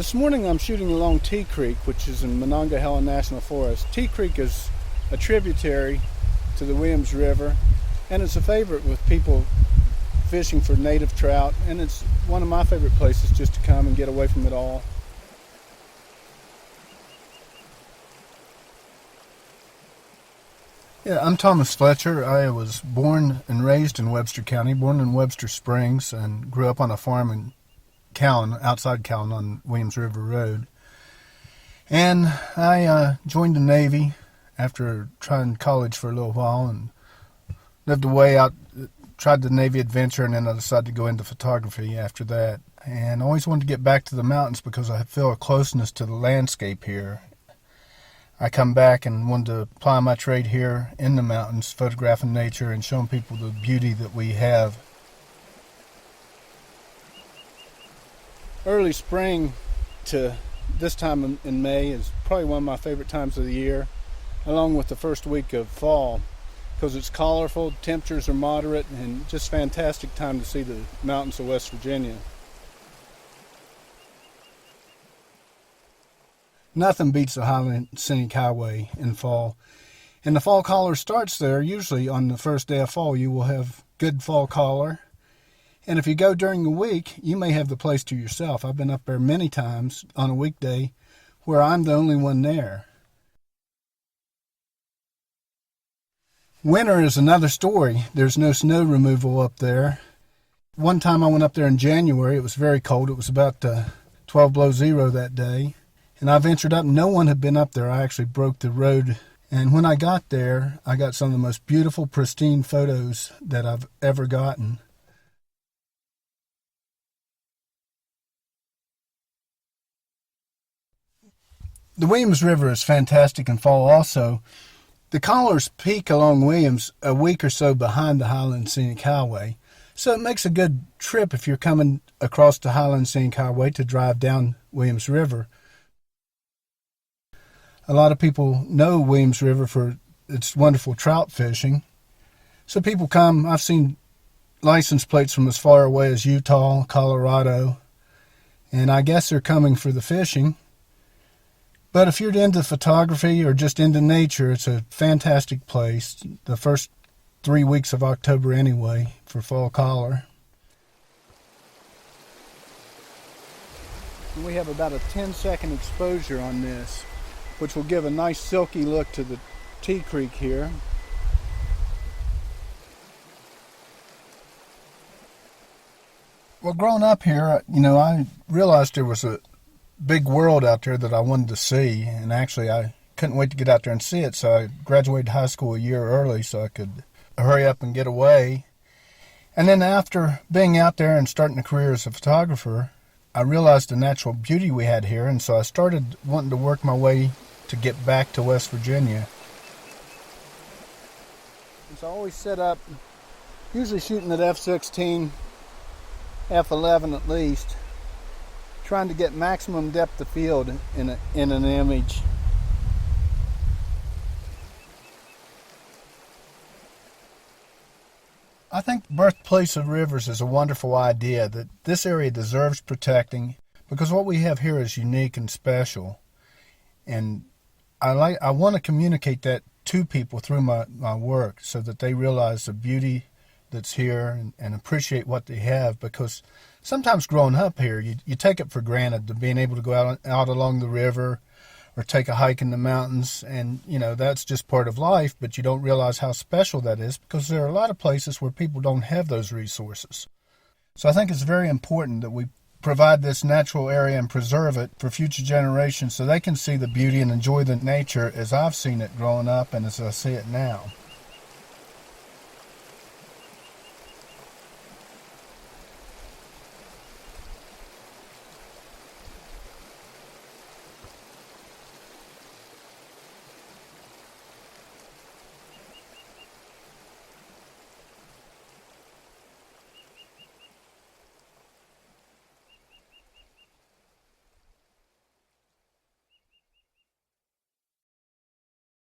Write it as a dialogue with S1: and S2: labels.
S1: This morning I'm shooting along T Creek, which is in Monongahela National Forest. T Creek is a tributary to the Williams River, and it's a favorite with people fishing for native trout, and it's one of my favorite places just to come and get away from it all. Yeah, I'm Thomas Fletcher. I was born and raised in Webster County, born in Webster Springs, and grew up on a farm in Callan, outside Callan on Williams River Road. And I joined the Navy after trying college for a little while and lived away out, tried the Navy adventure, and then I decided to go into photography after that. And I always wanted to get back to the mountains because I feel a closeness to the landscape here. I come back and wanted to apply my trade here in the mountains, photographing nature and showing people the beauty that we have. Early spring to this time in May is probably one of my favorite times of the year, along with the first week of fall, because it's colorful, temperatures are moderate, and just fantastic time to see the mountains of West Virginia. Nothing beats the Highland Scenic Highway in fall. And the fall color starts there. Usually on the first day of fall you will have good fall color. And if you go during the week, you may have the place to yourself. I've been up there many times on a weekday where I'm the only one there. Winter is another story. There's no snow removal up there. One time I went up there in January. It was very cold. It was about 12 below zero that day. And I ventured up, and no one had been up there. I actually broke the road. And when I got there, I got some of the most beautiful, pristine photos that I've ever gotten. The Williams River is fantastic in fall also. The colors peak along Williams a week or so behind the Highland Scenic Highway. So it makes a good trip if you're coming across the Highland Scenic Highway to drive down Williams River. A lot of people know Williams River for its wonderful trout fishing. So people come. I've seen license plates from as far away as Utah, Colorado, and I guess they're coming for the fishing. But if you're into photography or just into nature, it's a fantastic place. The first 3 weeks of October anyway for fall color. And we have about a 10-second exposure on this, which will give a nice silky look to the T Creek here. Well, growing up here, I realized there was a big world out there that I wanted to see, and actually I couldn't wait to get out there and see it, so I graduated high school a year early so I could hurry up and get away. And then after being out there and starting a career as a photographer, I realized the natural beauty we had here, and so I started wanting to work my way to get back to West Virginia. So I always set up, usually shooting at f/16, f/11 at least, trying to get maximum depth of field in an image. I think Birthplace of Rivers is a wonderful idea that this area deserves protecting because what we have here is unique and special. And I want to communicate that to people through my work so that they realize the beauty that's here and appreciate what they have, because sometimes growing up here, you take it for granted to being able to go out along the river or take a hike in the mountains, and that's just part of life, but you don't realize how special that is because there are a lot of places where people don't have those resources. So I think it's very important that we provide this natural area and preserve it for future generations so they can see the beauty and enjoy the nature as I've seen it growing up and as I see it now.